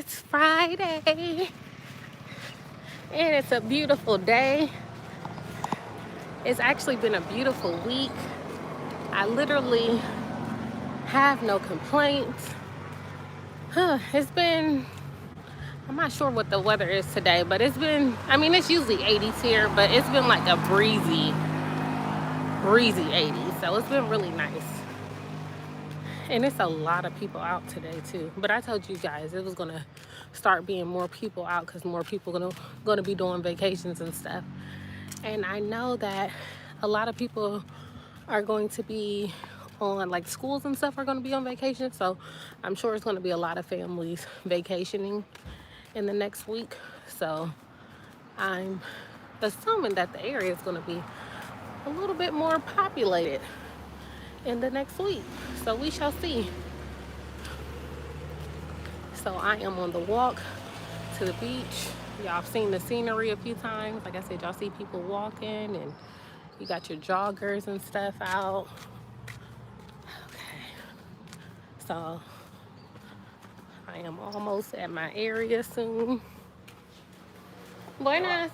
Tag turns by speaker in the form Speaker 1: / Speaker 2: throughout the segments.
Speaker 1: It's Friday and it's a beautiful day. It's actually been a beautiful week. I literally have no complaints. It's been, I'm not sure what the weather is today, but it's been, it's usually 80s here, but it's been like a breezy 80s. So it's been really nice. And it's a lot of people out today too. But I told you guys it was gonna start being more people out because more people gonna be doing vacations and stuff. And I know that a lot of people are going to be on, like, schools and stuff are going to be on vacation. So I'm sure it's going to be a lot of families vacationing in the next week. So I'm assuming that the area is going to be a little bit more populated in the next week. So we shall see. So I am on the walk to the beach. Y'all have seen the scenery a few times. Like I said, y'all see people walking and you got your joggers and stuff out. Okay. So I am almost at my area soon. Buenas.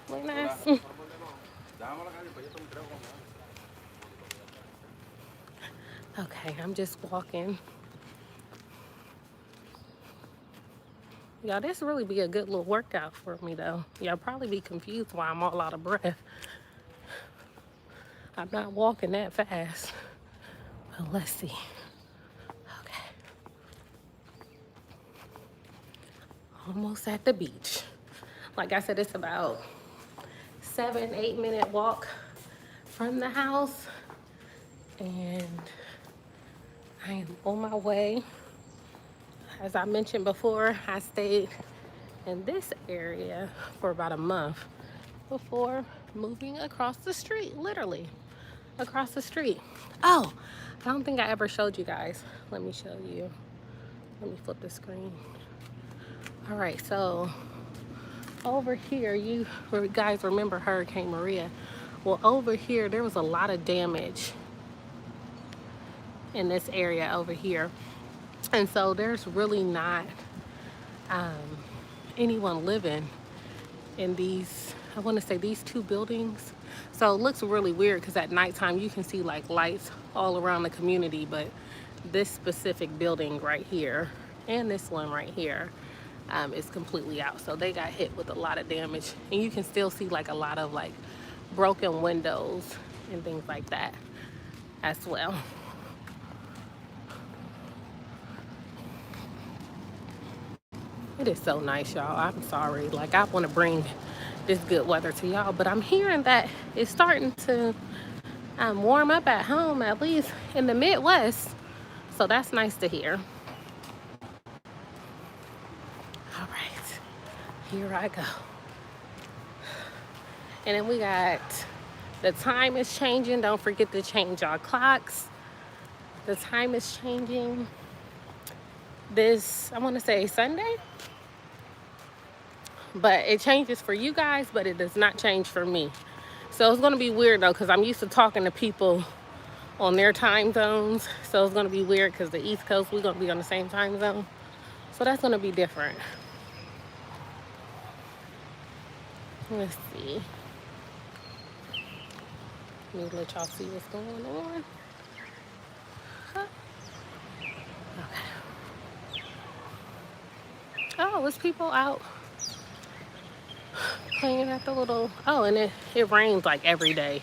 Speaker 1: Buenas. Okay, I'm just walking. Y'all, this really be a good little workout for me though. Y'all probably be confused why I'm all out of breath. I'm not walking that fast. But let's see. Okay. Almost at the beach. Like I said, it's about 7-8 minute walk from the house. And I am on my way. As I mentioned before, I stayed in this area for about a month before moving across the street, literally across the street. Oh, I don't think I ever showed you guys. Let me show you. Let me flip the screen. All right, so over here, you guys remember Hurricane Maria. Well, over here, there was a lot of damage in this area over here. And so there's really not anyone living in these, I want to say these two buildings. So it looks really weird because at nighttime you can see like lights all around the community, but this specific building right here and this one right here is completely out. So they got hit with a lot of damage, and you can still see like a lot of like broken windows and things like that as well. It is so nice, y'all. I'm sorry. Like, I want to bring this good weather to y'all, but I'm hearing that it's starting to warm up at home, at least in the Midwest. So that's nice to hear. All right, here I go. And then we got, the time is changing. Don't forget to change our clocks. The time is changing this, I want to say Sunday. But it changes for you guys, but it does not change for me. So it's going to be weird though, because I'm used to talking to people on their time zones. So it's going to be weird because the East Coast, we're going to be on the same time zone. So that's going to be different. Let's see. Let me let y'all see what's going on. Okay. Oh, it's people out playing at the little, oh, and it rains like every day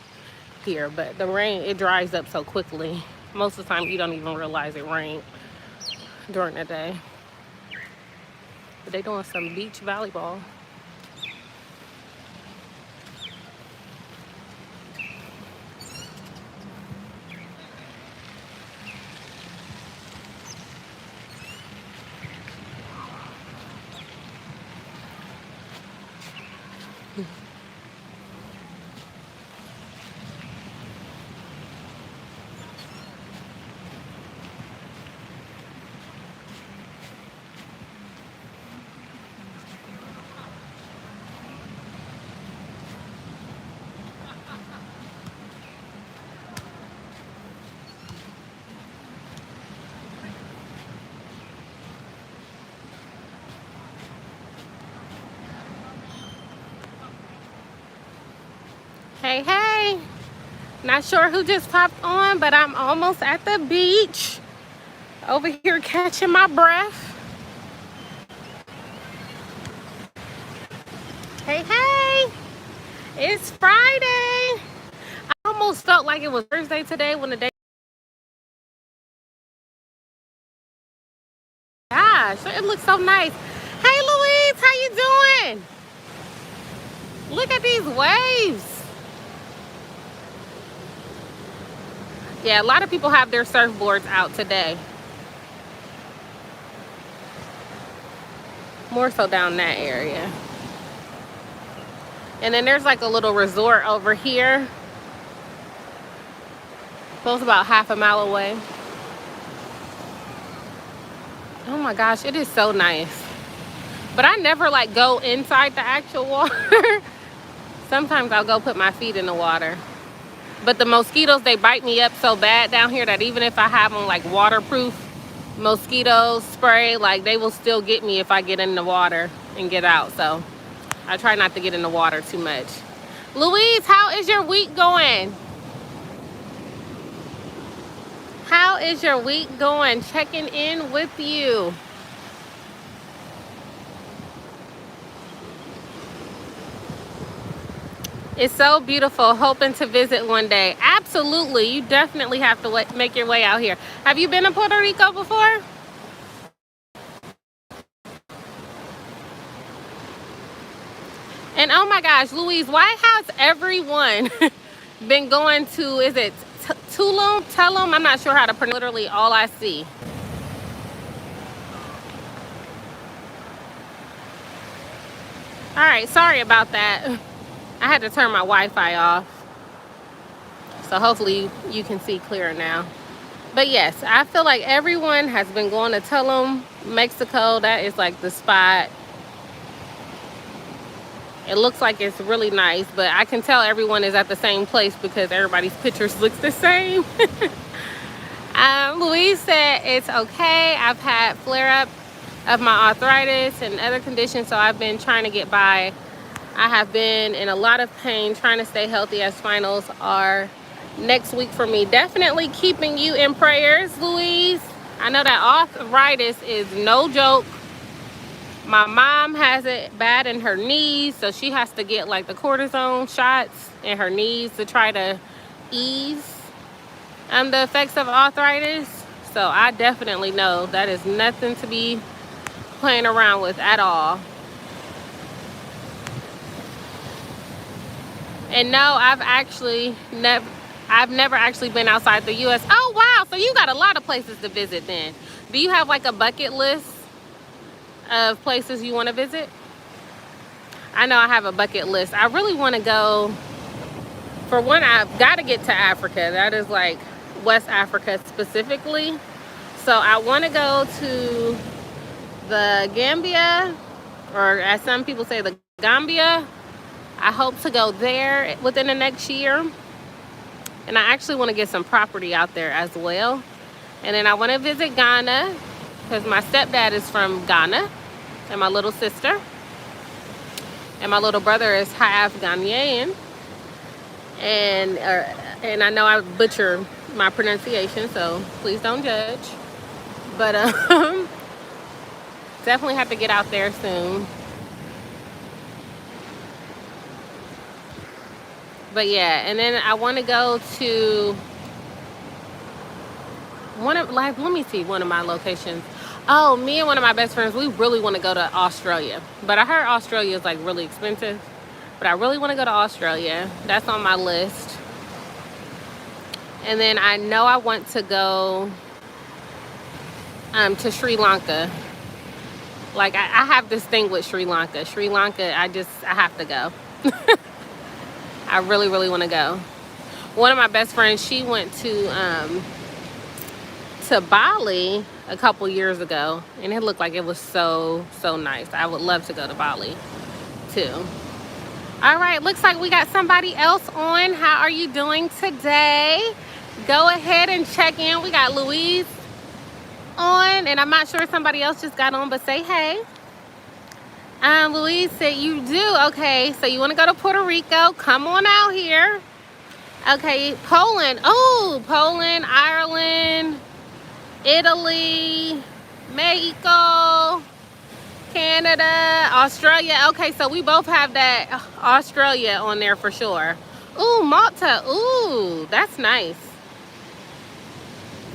Speaker 1: here, but the rain, it dries up so quickly. Most of the time you don't even realize it rained during the day. But they doing some beach volleyball. Hey, hey. Not sure who just popped on, but I'm almost at the beach. Over here catching my breath. Hey, hey. It's Friday. I almost felt like it was Thursday today when the day. Gosh, it looks so nice. Hey, Louise, how you doing? Look at these waves. Yeah, a lot of people have their surfboards out today. More so down that area. And then there's like a little resort over here. It's about half a mile away. Oh my gosh, it is so nice. But I never like go inside the actual water. Sometimes I'll go put my feet in the water. But the mosquitoes, they bite me up so bad down here that even if I have on like waterproof mosquito spray, like they will still get me if I get in the water and get out. So I try not to get in the water too much. Louise, how is your week going? How is your week going? Checking in with you. It's so beautiful. Hoping to visit one day. Absolutely. You definitely have to make your way out here. Have you been to Puerto Rico before? And oh my gosh, Louise, why has everyone been going to, is it Tulum? Tulum? I'm not sure how to pronounce literally all I see. All right, sorry about that. I had to turn my Wi-Fi off. So hopefully you can see clearer now. But yes, I feel like everyone has been going to Tulum, Mexico. That is like the spot. It looks like it's really nice, but I can tell everyone is at the same place because everybody's pictures looks the same. Louise said it's okay. I've had flare-up of my arthritis and other conditions, so I've been trying to get by. I have been in a lot of pain, trying to stay healthy as finals are next week for me. Definitely keeping you in prayers, Louise. I know that arthritis is no joke. My mom has it bad in her knees, so she has to get like the cortisone shots in her knees to try to ease the effects of arthritis. So I definitely know that is nothing to be playing around with at all. And no, I've never actually been outside the US. Oh wow, so you got a lot of places to visit then. Do you have like a bucket list of places you want to visit? I know I have a bucket list. I really want to go, for one, I've got to get to Africa. That is like West Africa specifically. So I want to go to the Gambia, or as some people say, the Gambia. I hope to go there within the next year. And I actually want to get some property out there as well. And then I want to visit Ghana because my stepdad is from Ghana, and my little sister. And my little brother is half Ghanaian. And I know I butcher my pronunciation, so please don't judge. But definitely have to get out there soon. But yeah, and then I want to go to let me see one of my locations. Oh, me and one of my best friends, we really want to go to Australia. But I heard Australia is like really expensive. But I really want to go to Australia. That's on my list. And then I know I want to go to Sri Lanka. Like I have this thing with Sri Lanka. Sri Lanka, I have to go. I really, really want to go. One of my best friends, she went to Bali a couple years ago, and it looked like it was so nice. I would love to go to Bali too. All right, looks like we got somebody else on. How are you doing today? Go ahead and check in. We got Louise on, and I'm not sure if somebody else just got on, but say hey. Louise said you do. Okay, so you want to go to Puerto Rico? Come on out here. Okay, Poland. Oh, Poland, Ireland, Italy, Mexico, Canada, Australia. Okay, so we both have that Australia on there for sure. Ooh, Malta. Ooh, that's nice.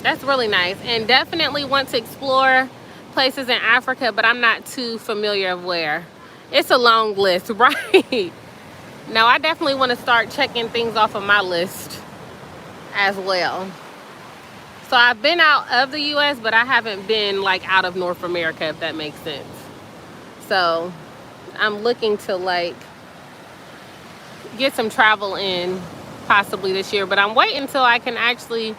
Speaker 1: That's really nice. And definitely want to explore places in Africa, but I'm not too familiar of where. It's a long list, right? No, I definitely want to start checking things off of my list as well. So I've been out of the US, but I haven't been like out of North America, if that makes sense. So I'm looking to like get some travel in possibly this year, but I'm waiting until I can actually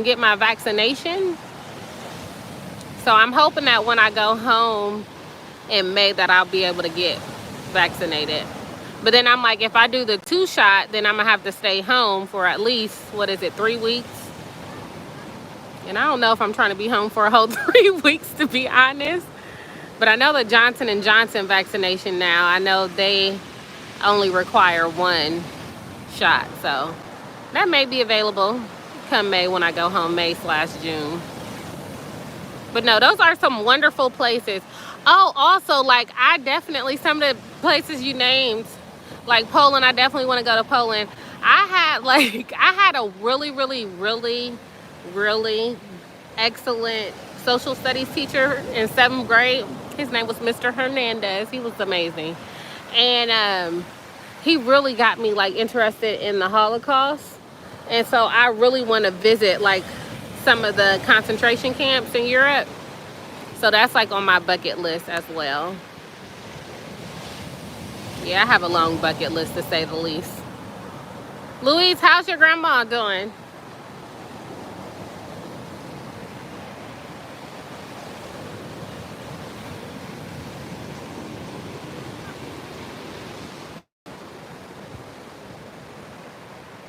Speaker 1: get my vaccination. So I'm hoping that when I go home in May that I'll be able to get vaccinated. But then I'm like, if I do the 2-shot, then I'm gonna have to stay home for at least, what is it, 3 weeks? And I don't know if I'm trying to be home for a whole 3 weeks, to be honest. But I know the Johnson & Johnson vaccination now, I know they only require 1 shot. So that may be available come May when I go home, May/June. But no, those are some wonderful places. Oh, also, like, I definitely, some of the places you named, like Poland, I definitely want to go to Poland. I had a really, really, really, really excellent social studies teacher in 7th grade. His name was Mr. Hernandez. He was amazing. And he really got me like interested in the Holocaust. And so I really want to visit like some of the concentration camps in Europe. So that's like on my bucket list as well. Yeah, I have a long bucket list to say the least. Louise, how's your grandma doing?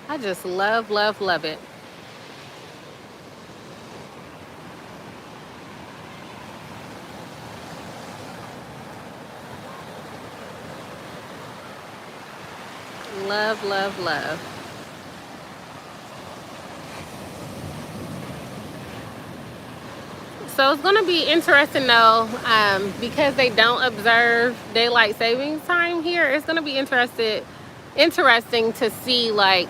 Speaker 1: I just love, love, love it. Love, love, love. So it's going to be interesting though, because they don't observe daylight savings time here. It's going to be interesting to see like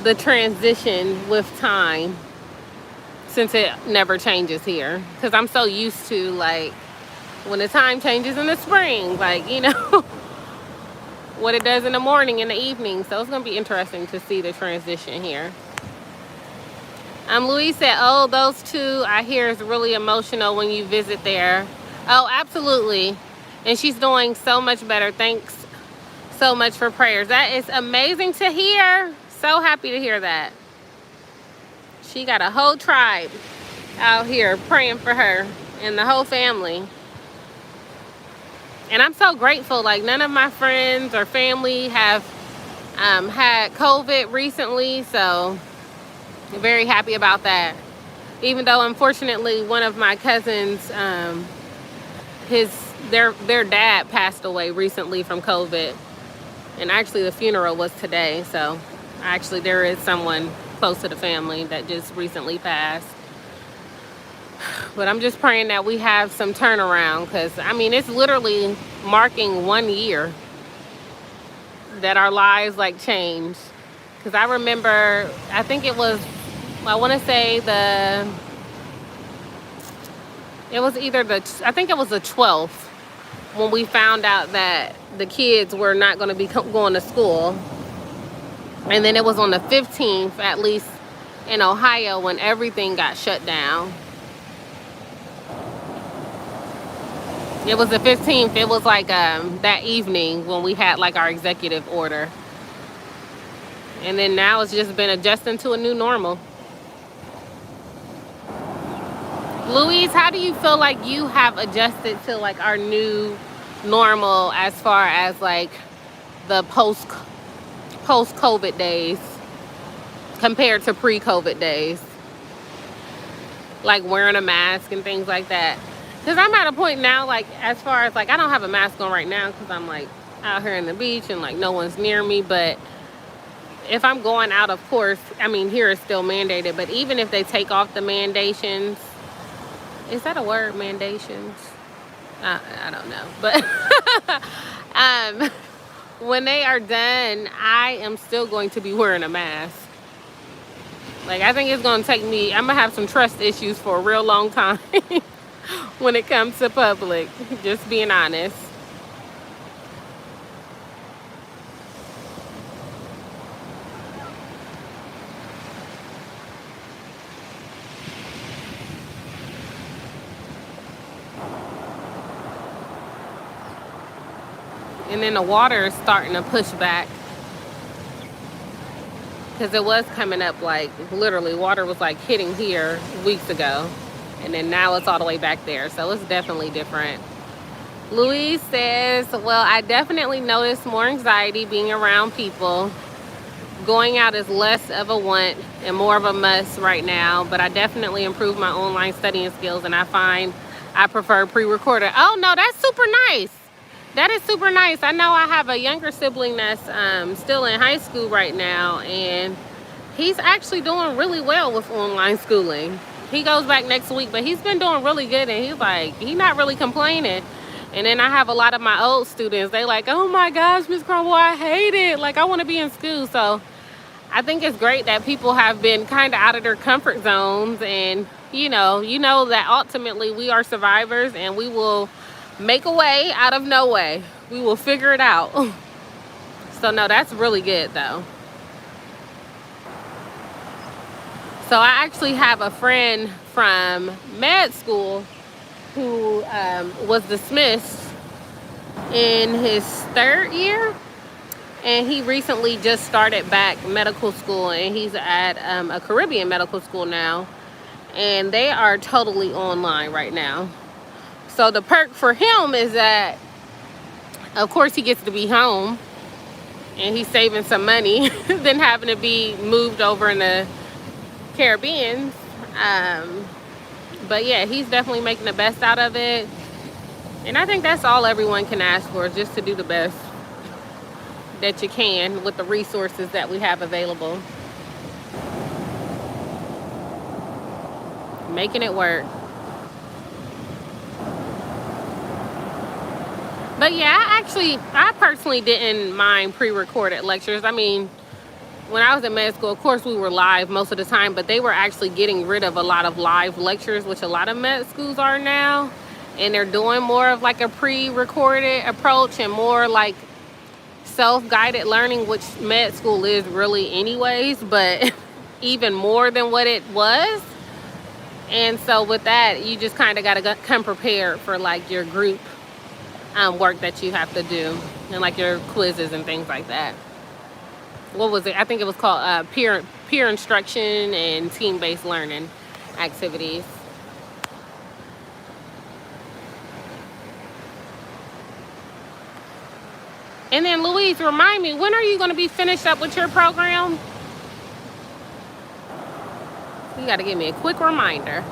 Speaker 1: the transition with time, since it never changes here. Because I'm so used to like when the time changes in the spring, like, you know, what it does in the morning and the evening. So it's going to be interesting to see the transition here. Louise said, oh, those two I hear is really emotional when you visit there. Oh, absolutely. And she's doing so much better. Thanks so much for prayers. That is amazing to hear. So happy to hear that. She got a whole tribe out here praying for her and the whole family. And I'm so grateful. Like, none of my friends or family have had COVID recently. So I'm very happy about that. Even though, unfortunately, one of my cousins, their dad passed away recently from COVID. And actually, the funeral was today. So actually, there is someone close to the family that just recently passed. But I'm just praying that we have some turnaround, because, I mean, it's literally marking 1 year that our lives, like, changed. Because I remember, I think it was, I want to say it was either I think it was the 12th when we found out that the kids were not going to be going to school. And then it was on the 15th, at least in Ohio, when everything got shut down. It was the 15th. It was like that evening when we had like our executive order. And then now it's just been adjusting to a new normal. Louise, how do you feel like you have adjusted to like our new normal as far as like the post-COVID days compared to pre-COVID days? Like wearing a mask and things like that. Because I'm at a point now, like, as far as, like, I don't have a mask on right now because I'm, like, out here in the beach and, like, no one's near me. But if I'm going out, of course, I mean, here it's still mandated. But even if they take off the mandations, is that a word, mandations? I don't know. But when they are done, I am still going to be wearing a mask. Like, I think it's going to take me, I'm going to have some trust issues for a real long time when it comes to public, just being honest. And then the water is starting to push back because it was coming up, like, literally water was like hitting here weeks ago, and then now it's all the way back there, so it's definitely different. Louise says, well, I definitely notice more anxiety being around people. Going out is less of a want and more of a must right now, but I definitely improved my online studying skills, and I find I prefer pre-recorded. Oh no, that's super nice. That is super nice. I know I have a younger sibling that's still in high school right now, and he's actually doing really well with online schooling. He goes back next week, but he's been doing really good, and he's not really complaining. And then I have a lot of my old students. They like, oh my gosh, Miss Crumble, I hate it. Like, I want to be in school. So I think it's great that people have been kind of out of their comfort zones, and you know that ultimately we are survivors, and we will make a way out of no way. We will figure it out. So no, that's really good though. So I actually have a friend from med school who was dismissed in his 3rd year, and he recently just started back medical school, and he's at a Caribbean medical school now, and they are totally online right now. So the perk for him is that, of course, he gets to be home, and he's saving some money than having to be moved over in the Caribbean. But yeah, he's definitely making the best out of it. And I think that's all everyone can ask for, is just to do the best that you can with the resources that we have available. Making it work. But yeah, I personally didn't mind pre-recorded lectures. I mean, when I was in med school, of course, we were live most of the time, but they were actually getting rid of a lot of live lectures, which a lot of med schools are now. And they're doing more of like a pre-recorded approach and more like self-guided learning, which med school is really anyways, but even more than what it was. And so with that, you just kind of got to come prepared for like your group work that you have to do, and like your quizzes and things like that. What was it? I think it was called peer instruction and team-based learning activities. And then Louise, remind me, when are you going to be finished up with your program? You got to give me a quick reminder.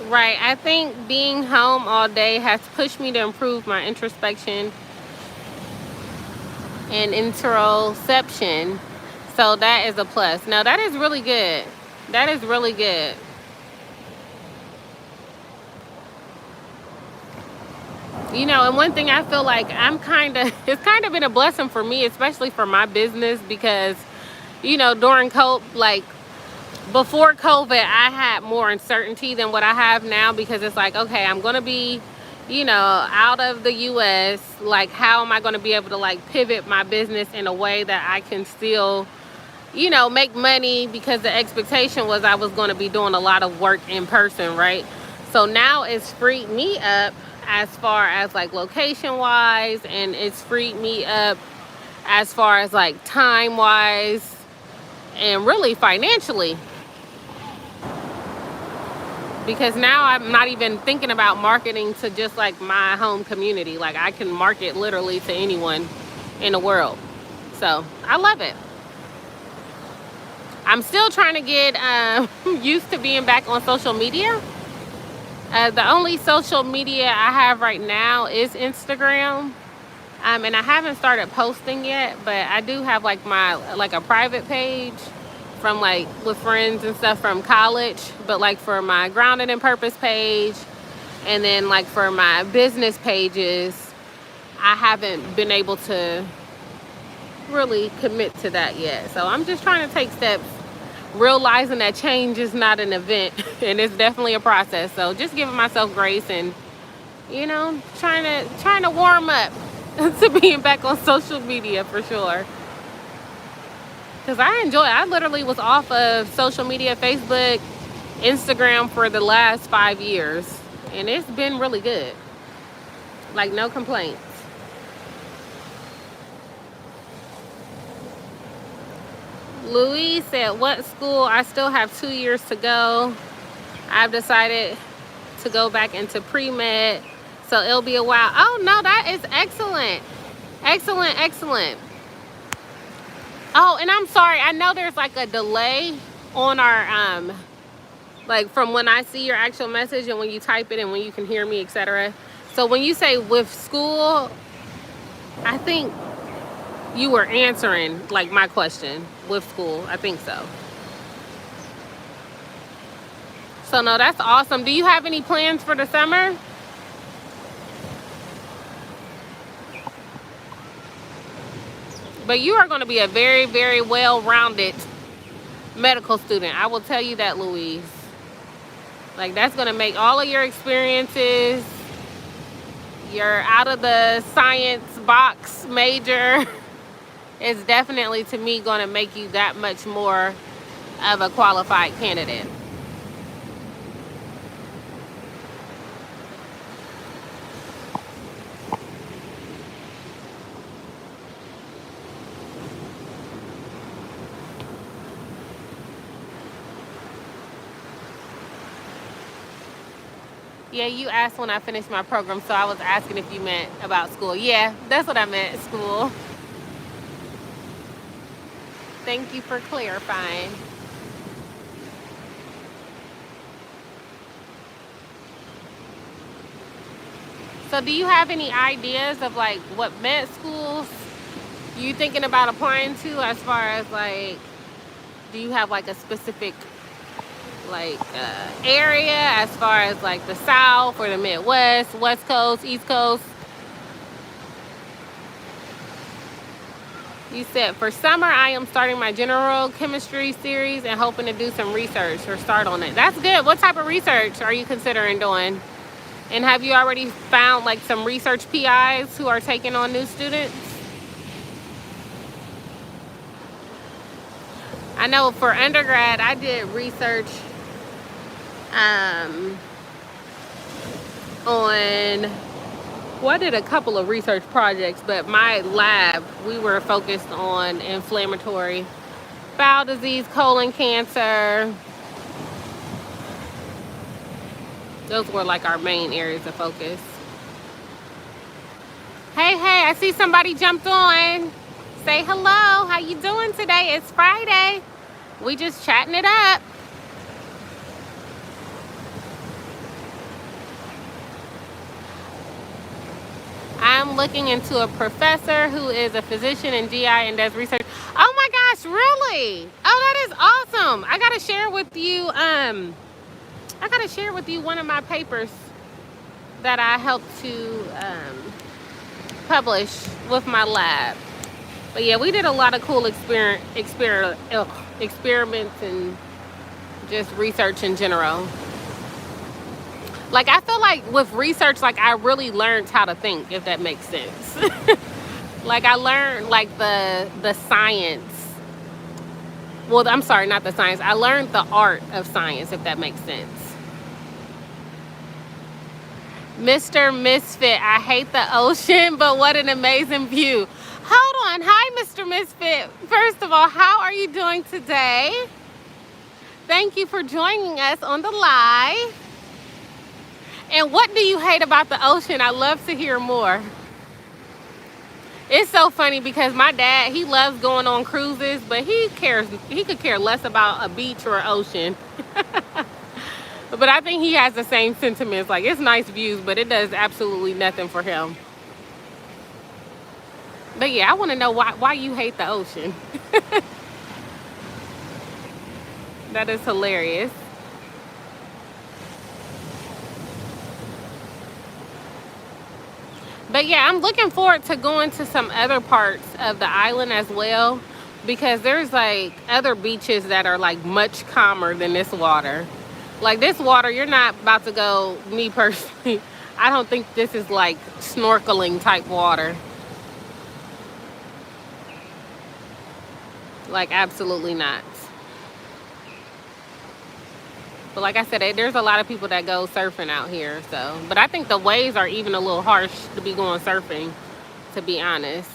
Speaker 1: Right, I think being home all day has pushed me to improve my introspection and interoception. So that is a plus. Now that is really good. That is really good. You know, and one thing I feel like it's kind of been a blessing for me, especially for my business, because, you know, during COVID, like, before COVID, I had more uncertainty than what I have now, because it's like, okay, I'm going to be, you know, out of the U.S. Like, how am I going to be able to, like, pivot my business in a way that I can still, you know, make money? Because the expectation was I was going to be doing a lot of work in person, right? So now it's freed me up as far as, like, location-wise, and it's freed me up as far as, like, time-wise, and really financially. because now I'm not even thinking about marketing to just like my home community. Like I can market literally to anyone in the world. So I love it. I'm still trying to get used to being back on social media. The only social media I have right now is Instagram. And I haven't started posting yet, but I do have like a private page from like with friends and stuff from college, but like for my Grounded in Purpose page and then like for my business pages, I haven't been able to really commit to that yet. So I'm just trying to take steps, realizing that change is not an event and it's definitely a process. So just giving myself grace and, you know, trying to warm up to being back on social media for sure. Because I enjoy it. I literally was off of social media, Facebook, Instagram for the last 5 years. And it's been really good. Like, no complaints. Louise said, what school? I still have 2 years to go. I've decided to go back into pre-med. So it'll be a while. Oh, no, that is excellent. Excellent, excellent. Oh, and I'm sorry. I know there's like a delay on our, like from when I see your actual message and when you type it and when you can hear me, etc. So when you say with school, I think you were answering like my question with school. I think so. So no, that's awesome. Do you have any plans for the summer? But you are going to be a very, very well-rounded medical student. I will tell you that, Louise. Like, that's going to make all of your experiences, your out of the science box major, is definitely, to me, going to make you that much more of a qualified candidate. Yeah, you asked when I finished my program, so I was asking if you meant about school. Yeah, that's what I meant, school. Thank you for clarifying. So do you have any ideas of like what med schools you thinking about applying to, as far as like, do you have like a specific like area as far as like the South or the Midwest, West Coast, East Coast? You said, for summer, I am starting my general chemistry series and hoping to do some research or start on it. That's good. What type of research are you considering doing? And have you already found like some research PIs who are taking on new students? I know for undergrad, I did research I did a couple of research projects, but my lab, we were focused on inflammatory bowel disease, colon cancer. Those were like our main areas of focus. Hey, I see somebody jumped on. Say hello. How you doing today? It's Friday. We just chatting it up. I'm looking into a professor who is a physician in GI and does research. Oh my gosh, really? Oh, that is awesome. I gotta share with you one of my papers that I helped to publish with my lab. But yeah, we did a lot of cool experiments and just research in general. Like, I feel like with research, like, I really learned how to think, if that makes sense. Like, I learned, like, the science. Well, I'm sorry, not the science. I learned the art of science, if that makes sense. Mr. Misfit, I hate the ocean, but what an amazing view. Hold on. Hi, Mr. Misfit. First of all, how are you doing today? Thank you for joining us on the live. And what do you hate about the ocean? I love to hear more. It's so funny because my dad, he loves going on cruises, but he could care less about a beach or an ocean. But I think he has the same sentiments. Like, it's nice views, but it does absolutely nothing for him. But yeah, I want to know why you hate the ocean. That is hilarious. But yeah, I'm looking forward to going to some other parts of the island as well, because there's like other beaches that are like much calmer than this water. Like this water, you're not about to go, me personally, I don't think this is like snorkeling type water. Like absolutely not. But like I said, there's a lot of people that go surfing out here. So, but I think the waves are even a little harsh to be going surfing, to be honest.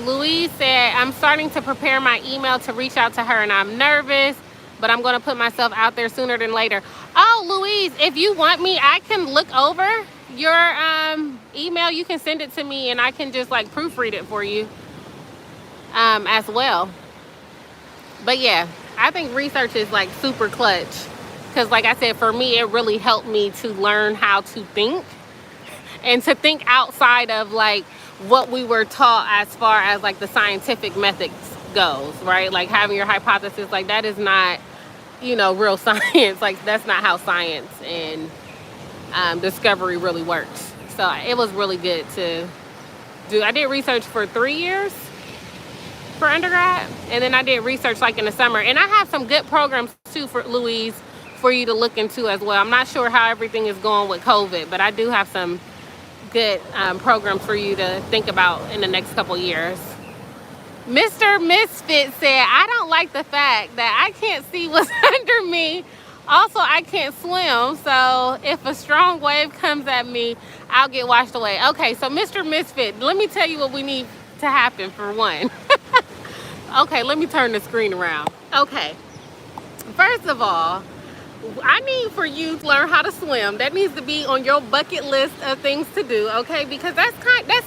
Speaker 1: Louise said, I'm starting to prepare my email to reach out to her and I'm nervous, but I'm going to put myself out there sooner than later. Oh, Louise, if you want me, I can look over your email. You can send it to me and I can just like proofread it for you as well. But yeah, I think research is like super clutch, because like I said, for me, it really helped me to learn how to think and to think outside of like what we were taught as far as like the scientific methods goes, right? Like having your hypothesis, like that is not, you know, real science. Like that's not how science and discovery really works. So it was really good to do. I did research for 3 years for undergrad, and then I did research like in the summer, and I have some good programs too for Louise for you to look into as well. I'm not sure how everything is going with COVID, but I do have some good programs for you to think about in the next couple years. Mr. Misfit said, I don't like the fact that I can't see what's under me. Also, I can't swim, so if a strong wave comes at me, I'll get washed away. Okay, so Mr. Misfit, let me tell you what we need to happen for one. Okay, let me turn the screen around. Okay, first of all, I need for you to learn how to swim. That needs to be on your bucket list of things to do, okay? Because that's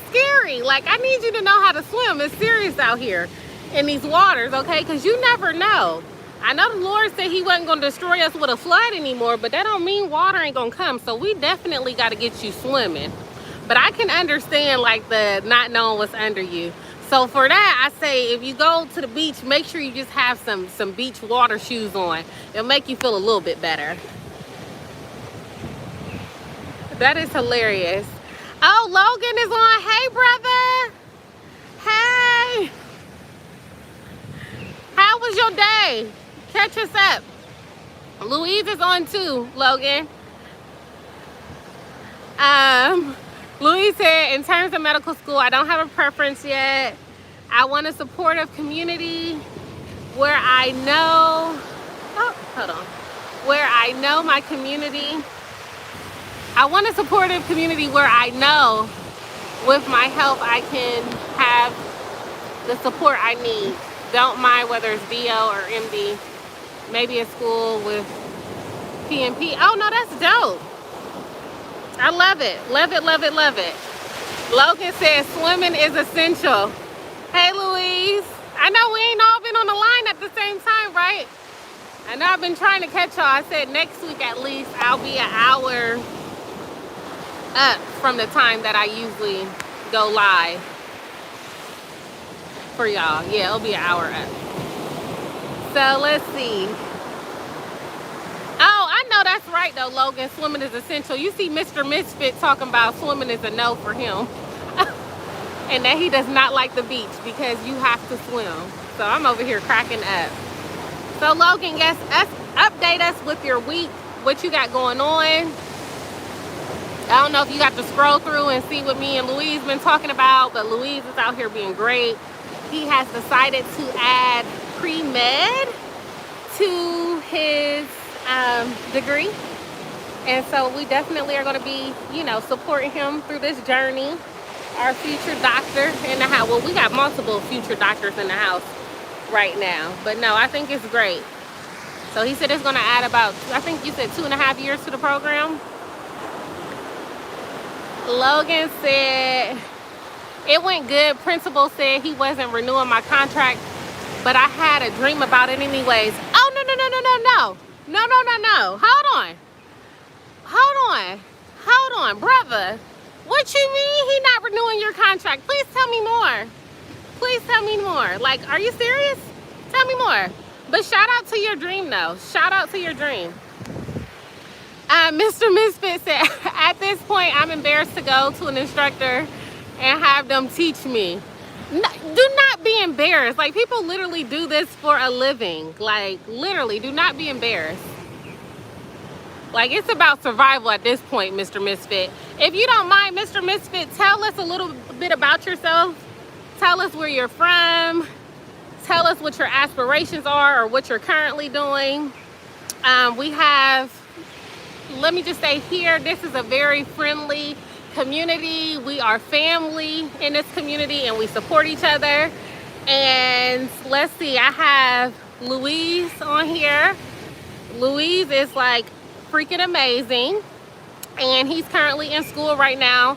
Speaker 1: scary. Like, I need you to know how to swim. It's serious out here in these waters, okay? Because you never know. I know the Lord said he wasn't going to destroy us with a flood anymore, but that don't mean water ain't going to come. So we definitely got to get you swimming. But I can understand, like, the not knowing what's under you. So for that, I say if you go to the beach, make sure you just have some beach water shoes on. It'll make you feel a little bit better. That is hilarious. Oh, Logan is on. Hey, brother. Hey. How was your day? Catch us up. Louise is on too, Logan. Louise said, in terms of medical school, I don't have a preference yet. I want a supportive community where I know, where I know my community. I want a supportive community where I know with my help I can have the support I need. Don't mind whether it's DO or MD. Maybe a school with PNP. Oh no, that's dope. I love it. Love it, love it, love it. Logan says swimming is essential. Hey, Louise. I know we ain't all been on the line at the same time, right? I know I've been trying to catch y'all. I said next week at least I'll be an hour up from the time that I usually go live for y'all. Yeah, it'll be an hour up. So let's see. Oh, I know that's right though, Logan. Swimming is essential. You see Mr. Misfit talking about swimming is a no for him. And that he does not like the beach because you have to swim. So I'm over here cracking up. So Logan, yes, update us with your week, what you got going on. I don't know if you got to scroll through and see what me and Louise been talking about, but Louise is out here being great. He has decided to add pre-med to his degree, and so we definitely are going to be, you know, supporting him through this journey. Our future doctor in the house. Well, we got multiple future doctors in the house right now, but no, I think it's great So he said it's gonna add about, I think you said 2.5 years to the program. Logan said it went good. Principal said he wasn't renewing my contract, but I had a dream about it anyways. Oh, no. Hold on, brother. What you mean he not renewing your contract? Please tell me more. Please tell me more. Like, are you serious? Tell me more. But shout out to your dream, though. Shout out to your dream. Mr. Misfit said, at this point, I'm embarrassed to go to an instructor and have them teach me. No, do not be embarrassed. Like, people literally do this for a living. Like, literally, do not be embarrassed. Like, it's about survival at this point, Mr. Misfit. If you don't mind, Mr. Misfit, tell us a little bit about yourself. Tell us where you're from. Tell us what your aspirations are or what you're currently doing. We have, let me just say here, this is a very friendly community. We are family in this community and we support each other. And let's see, I have Louise on here. Louise is like freaking amazing. And he's currently in school right now.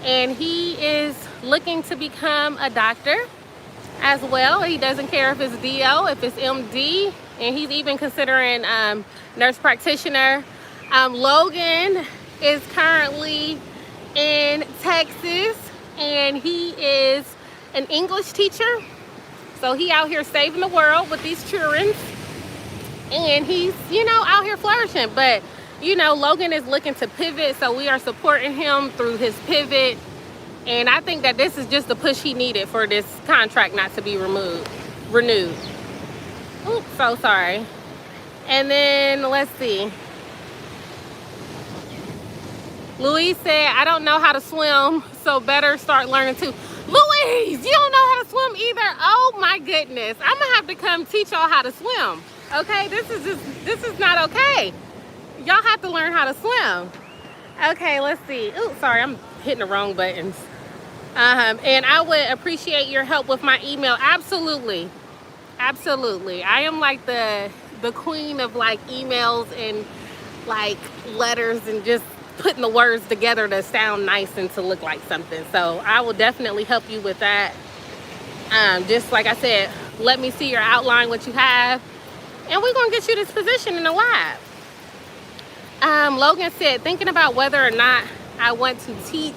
Speaker 1: And he is looking to become a doctor as well. He doesn't care if it's DO, if it's MD, and he's even considering nurse practitioner. Logan is currently in Texas and he is an English teacher. So he out here saving the world with these children and he's, you know, out here flourishing. But, you know, Logan is looking to pivot, so we are supporting him through his pivot. And I think that this is just the push he needed for this contract not to be renewed. Oops, so sorry. And then let's see. Louise said, I don't know how to swim, so better start learning too. Louise, you don't know how to swim either? Oh my goodness. I'm gonna have to come teach y'all how to swim. Okay, this is not okay. Y'all have to learn how to swim. Okay, let's see. Ooh, sorry, I'm hitting the wrong buttons. And I would appreciate your help with my email. Absolutely. Absolutely. I am like the queen of like emails and like letters and just putting the words together to sound nice and to look like something. So I will definitely help you with that. Just like I said, let me see your outline, what you have, and we're gonna get you this position in the lab. Logan said, thinking about whether or not I want to teach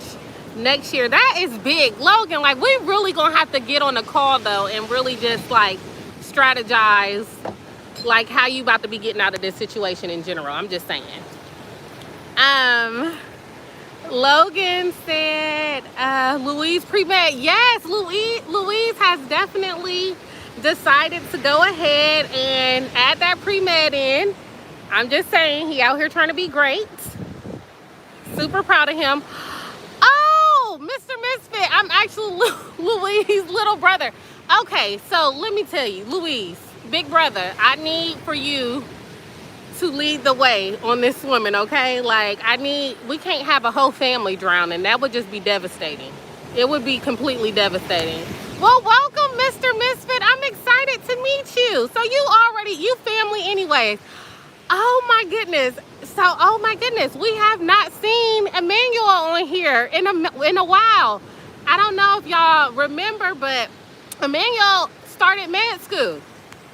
Speaker 1: next year. That is big, Logan. Like, we really gonna have to get on a call though and really just like strategize like how you about to be getting out of this situation in general. I'm just saying. Logan said, Louise pre-med. Yes, Louise has definitely decided to go ahead and add that pre-med in. I'm just saying, he out here trying to be great. Super proud of him. Oh, Mr. Misfit, I'm actually Louise's little brother. Okay, so let me tell you, Louise, big brother, I need for you to lead the way on this swimming, okay? Like, we can't have a whole family drowning. That would just be devastating. It would be completely devastating. Well, welcome, Mr. Misfit. I'm excited to meet you. So you family anyways. Oh my goodness. So, oh my goodness, we have not seen Emmanuel on here in a while. I don't know if y'all remember, but Emmanuel started med school.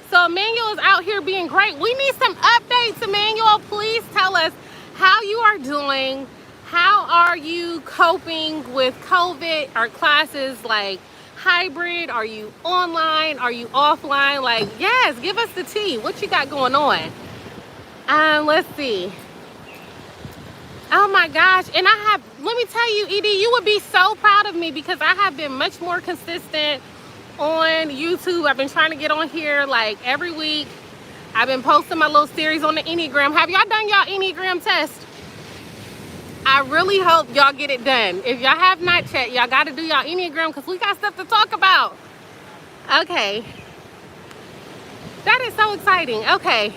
Speaker 1: So Emmanuel is out here being great. We need some updates, Emmanuel. Please tell us how you are doing. How are you coping with COVID? Are classes like hybrid? Are you online? Are you offline? Like, yes, give us the tea. What you got going on? Let's see. Oh my gosh. And let me tell you, Edie, you would be so proud of me because I have been much more consistent on YouTube. I've been trying to get on here like every week. I've been posting my little series on the Enneagram. Have y'all done y'all Enneagram test? I really hope y'all get it done. If y'all have not yet, y'all got to do y'all Enneagram because we got stuff to talk about. Okay. That is so exciting. Okay.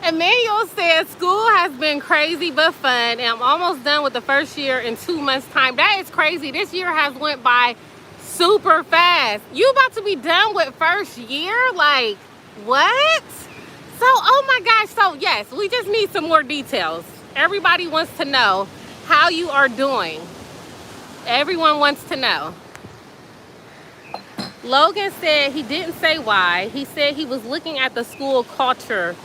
Speaker 1: Emmanuel says school has been crazy but fun, and I'm almost done with the first year in 2 months' time. That is crazy. This year has went by super fast. You about to be done with first year? Like, what? So, oh my gosh, so yes, we just need some more details. Everybody wants to know how you are doing. Everyone wants to know. Logan said he didn't say why. He said he was looking at the school culture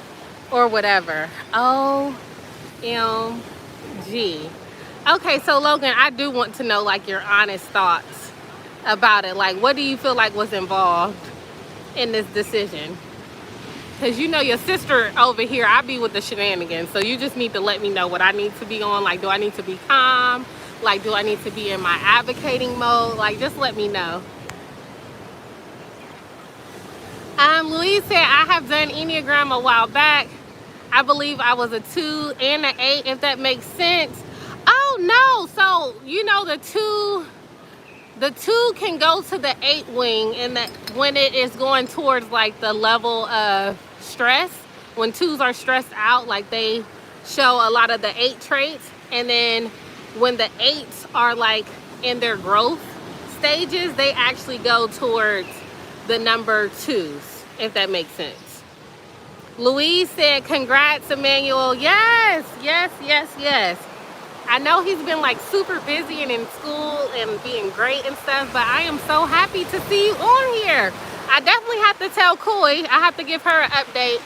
Speaker 1: or whatever. OMG. Okay, so Logan, I do want to know like your honest thoughts about it. Like, what do you feel like was involved in this decision? Because you know your sister over here, I be with the shenanigans. So you just need to let me know what I need to be on. Like, do I need to be calm? Like, do I need to be in my advocating mode? Like, just let me know. Louise said, I have done Enneagram a while back. I believe I was a 2 and an 8, if that makes sense. Oh, no. So, you know, the two can go to the 8 wing, and that when it is going towards like the level of stress, when 2s are stressed out, like they show a lot of the 8 traits. And then when the 8s are like in their growth stages, they actually go towards the number 2s, if that makes sense. Louise said, congrats, Emmanuel. Yes, yes, yes, yes. I know he's been like super busy and in school and being great and stuff, but I am so happy to see you on here. I definitely have to tell Coy, I have to give her an update.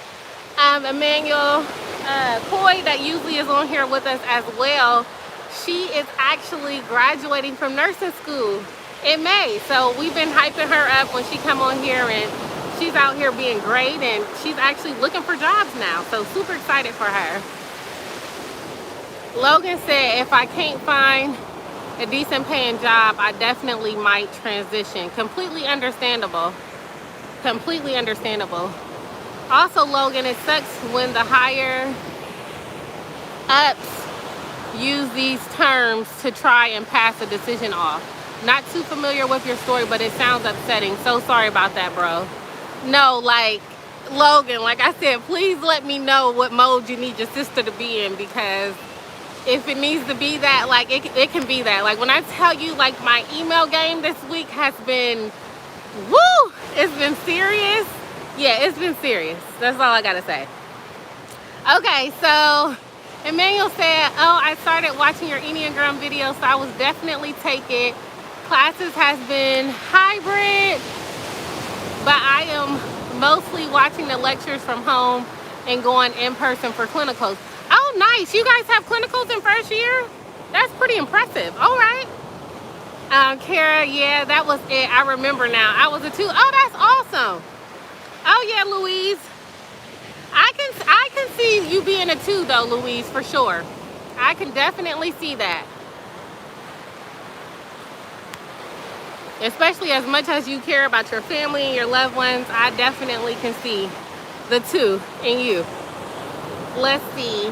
Speaker 1: Emmanuel, Coy, that usually is on here with us as well, she is actually graduating from nursing school in May. So we've been hyping her up when she come on here, and she's out here being great, and she's actually looking for jobs now. So super excited for her. Logan said, if I can't find a decent paying job, I definitely might transition. Completely understandable. Completely understandable. Also, Logan, it sucks when the higher ups use these terms to try and pass a decision off. Not too familiar with your story, but it sounds upsetting. So sorry about that, bro. No, like, Logan, like I said, please let me know what mode you need your sister to be in, because if it needs to be that, like, it can be that. Like, when I tell you, like, my email game this week has been, woo, it's been serious. Yeah, it's been serious. That's all I gotta say. Okay, so Emmanuel said, oh, I started watching your Enneagram video, so I will definitely take it. Classes has been hybrid, but I am mostly watching the lectures from home and going in person for clinicals. Oh, nice. You guys have clinicals in first year? That's pretty impressive. All right. Kara, yeah, that was it. I remember now. I was a 2. Oh, that's awesome. Oh, yeah, Louise. I can see you being a 2, though, Louise, for sure. I can definitely see that. Especially as much as you care about your family and your loved ones, I definitely can see the 2 in you. Let's see.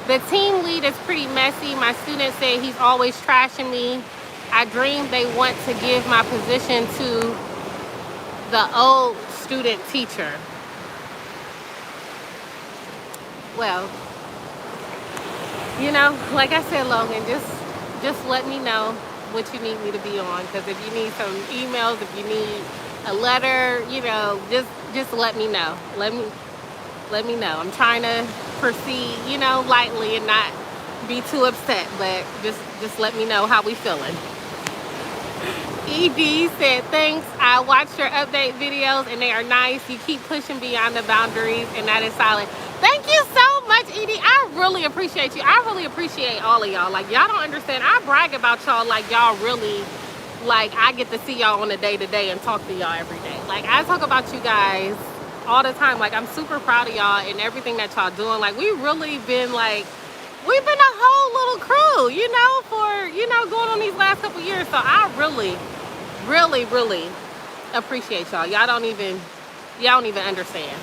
Speaker 1: The team lead is pretty messy. My students say he's always trashing me. I dream they want to give my position to the old student teacher. Well, you know, like I said, Logan, just let me know what you need me to be on, because if you need some emails, if you need a letter, you know, just let me know. Let me know. I'm trying to proceed, you know, lightly and not be too upset, but just let me know how we feeling. ED said, thanks. I watched your update videos and they are nice. You keep pushing beyond the boundaries, and that is solid. Thank you so much, ED. I really appreciate you. I really appreciate all of y'all. Like, y'all don't understand. I brag about y'all like y'all really, like, I get to see y'all on a day-to-day and talk to y'all every day. Like, I talk about you guys all the time. Like, I'm super proud of y'all and everything that y'all doing. Like, we really been like, we've been a whole little crew, you know, for, you know, going on these last couple years. So I really appreciate y'all. Y'all don't even understand.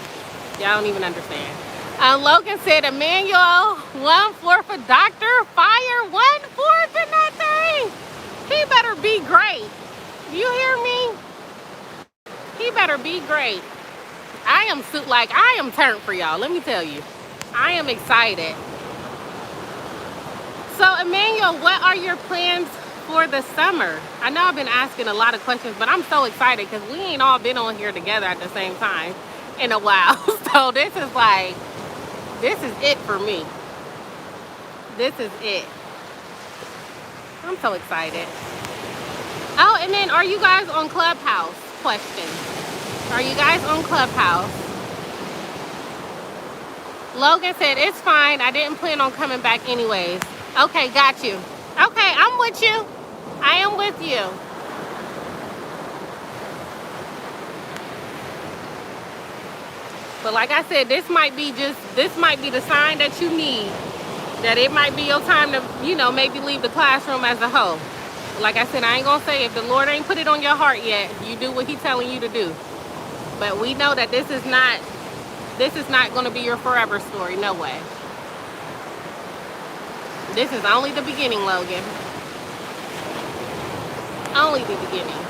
Speaker 1: Y'all don't even understand. Logan said, Emmanuel, 1/4 for Dr. Fire, 1/4 in that thing. He better be great. You hear me? He better be great. I am turned for y'all. Let me tell you, I am excited. So, Emmanuel, what are your plans for the summer? I know I've been asking a lot of questions, but I'm so excited because we ain't all been on here together at the same time. in a while. So this is like, this is it for me. This is it. I'm so excited. Oh, and then are you guys on Clubhouse? Question. Are you guys on Clubhouse? Logan said, it's fine. I didn't plan on coming back anyways. Okay, got you. Okay, I'm with you. I am with you. But like I said, this might be the sign that you need. That it might be your time to, maybe leave the classroom as a whole. Like I said, I ain't gonna say if the Lord ain't put it on your heart yet, you do what He's telling you to do. But we know that this is not gonna be your forever story, no way. This is only the beginning, Logan. Only the beginning.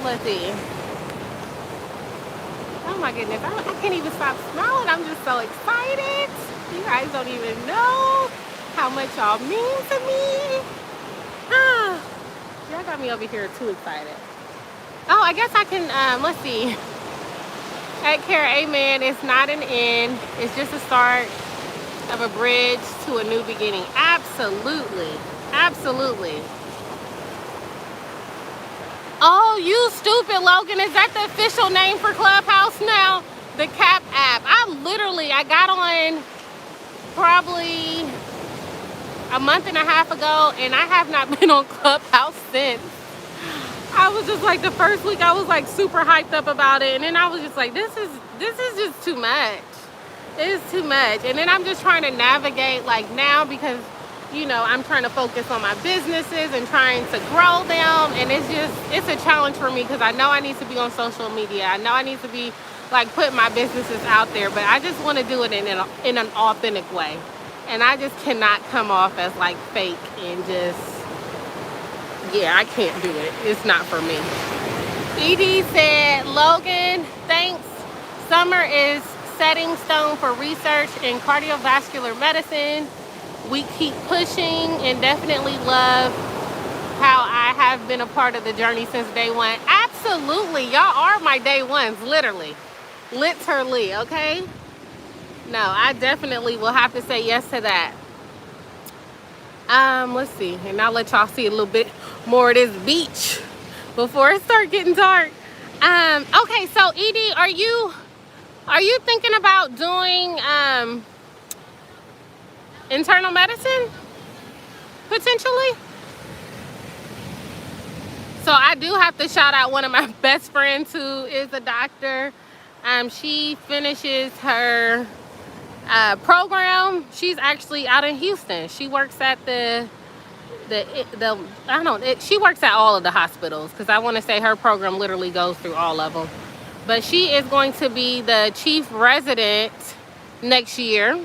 Speaker 1: Let's see. Oh my goodness, I can't even stop smiling. I'm just so excited. You guys don't even know how much y'all mean to me. Y'all got me over here too excited. Oh, I guess I can, let's see. Heck care, amen. It's not an end. It's just a start of a bridge to a new beginning. Absolutely. Absolutely. Oh, you stupid, Logan. Is that the official name for Clubhouse now? The CAP app. I got on probably a month and a half ago, and I have not been on Clubhouse since. I was just like, the first week I was like super hyped up about it, and then I was just like, this is just too much. It is too much. And then I'm just trying to navigate like now, because I'm trying to focus on my businesses and trying to grow them, and it's a challenge for me, because I know I need to be on social media. I know I need to be like putting my businesses out there, but I just want to do it in an authentic way, and I just cannot come off as like fake and just, yeah, I can't do it. It's not for me. Edie said, Logan, thanks. Summer is setting stone for research in cardiovascular medicine. We keep pushing, and definitely love how I have been a part of the journey since day one. Absolutely. Y'all are my day ones, literally, okay? No, I definitely will have to say yes to that. Let's see, and I'll let y'all see a little bit more of this beach before it starts getting dark. Okay, so Edie, are you thinking about doing internal medicine potentially? So I do have to shout out one of my best friends who is a doctor. She finishes her program. She's actually out in Houston. She works at she works at all of the hospitals, because I want to say her program literally goes through all of them. But she is going to be the chief resident next year.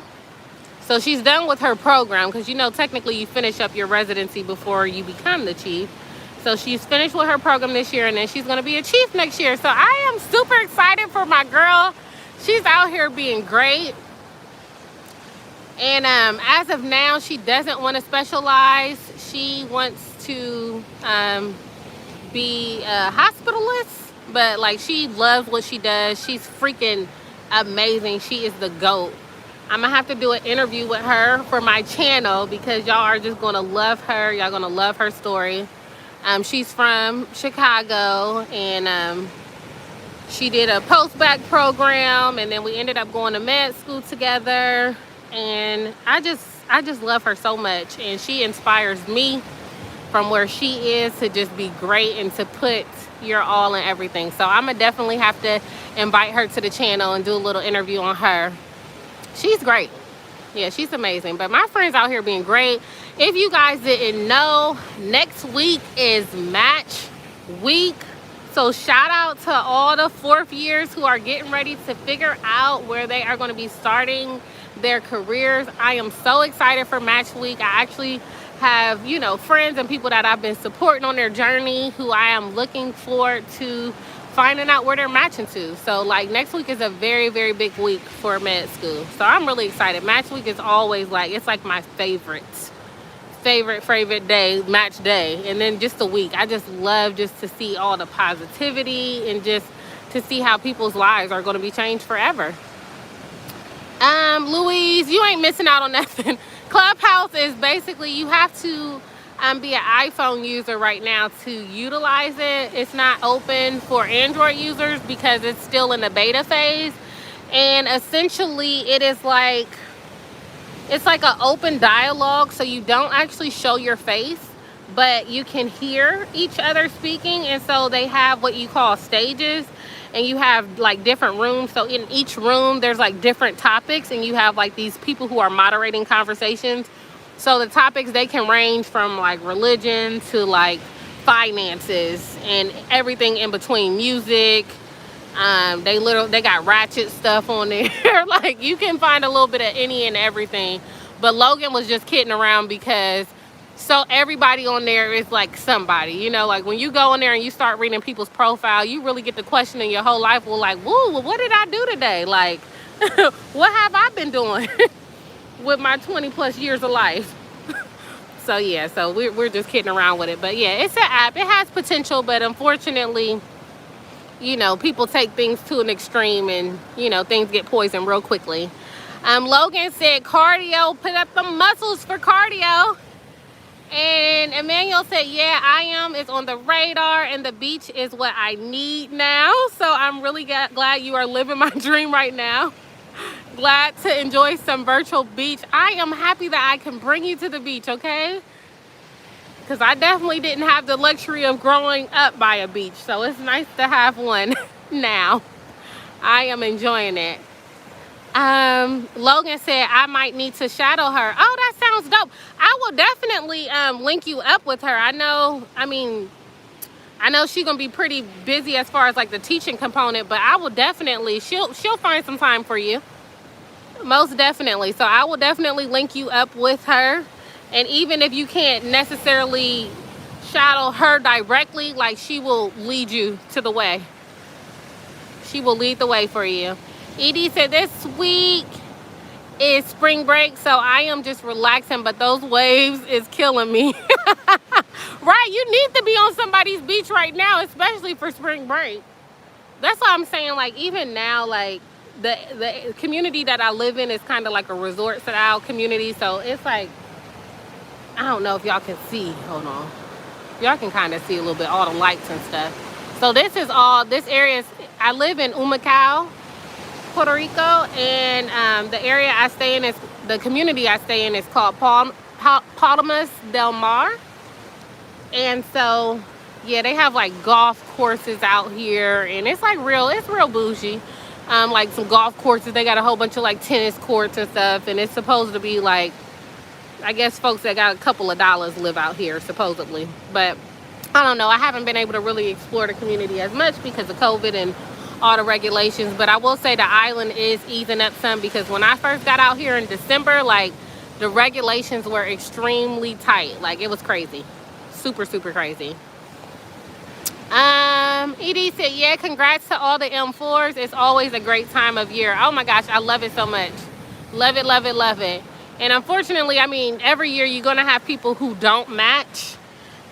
Speaker 1: So she's done with her program, because technically you finish up your residency before you become the chief. So she's finished with her program this year, and then she's going to be a chief next year. So I am super excited for my girl. She's out here being great. And as of now, she doesn't want to specialize. She wants to be a hospitalist, but like, she loves what she does. She's freaking amazing. She is the GOAT. I'm gonna have to do an interview with her for my channel, because y'all are just gonna love her. Y'all gonna love her story. She's from Chicago, and she did a post-bac program, and then we ended up going to med school together. And I just love her so much, and she inspires me from where she is to just be great and to put your all in everything. So I'm gonna definitely have to invite her to the channel and do a little interview on her. She's great. Yeah, she's amazing. But my friend's out here being great. If you guys didn't know, next week is match week. So shout out to all the fourth years who are getting ready to figure out where they are going to be starting their careers. I am so excited for match week. I actually have, friends and people that I've been supporting on their journey who I am looking forward to finding out where they're matching to. So like, next week is a very, very big week for med school. So I'm really excited. Match week is always like, it's like my favorite favorite day, match day. And then just a week. I just love just to see all the positivity and just to see how people's lives are going to be changed forever. Louise, you ain't missing out on nothing. Clubhouse is basically, you have to be an iPhone user right now to utilize it. It's not open for Android users because it's still in the beta phase. And essentially it is like, it's like an open dialogue, so you don't actually show your face, but you can hear each other speaking. And so they have what you call stages, and you have like different rooms. So in each room there's like different topics, and you have like these people who are moderating conversations. So the topics, they can range from like religion to like finances and everything in between, music. They got ratchet stuff on there. Like you can find a little bit of any and everything. But Logan was just kidding around because so everybody on there is like somebody, you know, like when you go in there and you start reading people's profile, you really get to questioning your whole life. Well, like, woo, well, what did I do today? Like, what have I been doing with my 20 plus years of life? So yeah, so we're just kidding around with it. But yeah, it's an app. It has potential, but unfortunately, you know, people take things to an extreme, and you know, things get poisoned real quickly. Logan said cardio, put up the muscles for cardio. And Emmanuel said, yeah, I am. It's on the radar, and the beach is what I need now. So I'm really glad you are living my dream right now. Glad to enjoy some virtual beach. I am happy that I can bring you to the beach, okay? Because I definitely didn't have the luxury of growing up by a beach. So it's nice to have one now. I am enjoying it. Logan said I might need to shadow her. Oh, that sounds dope. I will definitely link you up with her. I know she's gonna be pretty busy as far as like the teaching component, but I will definitely, she'll find some time for you. Most definitely. So I will definitely link you up with her. And even if you can't necessarily shadow her directly, like she will lead you to the way. She will lead the way for you. Edie said this week is spring break, so I am just relaxing, but those waves is killing me. Right, you need to be on somebody's beach right now, especially for spring break. That's why I'm saying, like, even now, like the community that I live in is kind of like a resort style community. So it's like, I don't know if y'all can see, hold on, y'all can kind of see a little bit all the lights and stuff. So this area is, I live in Humacao, Puerto Rico, and the area I stay in is, the community I stay in is called Palmas del Mar. And so yeah, they have like golf courses out here, and it's like it's real bougie. Like some golf courses, they got a whole bunch of like tennis courts and stuff, and it's supposed to be like, I guess folks that got a couple of dollars live out here supposedly. But I don't know, I haven't been able to really explore the community as much because of COVID and all the regulations. But I will say the island is easing up some, because when I first got out here in December, like the regulations were extremely tight. Like it was crazy, super crazy. Edie said, yeah, congrats to all the M4s. It's always a great time of year. Oh my gosh, I love it so much. Love it, love it, love it. And unfortunately, I mean, every year you're gonna have people who don't match,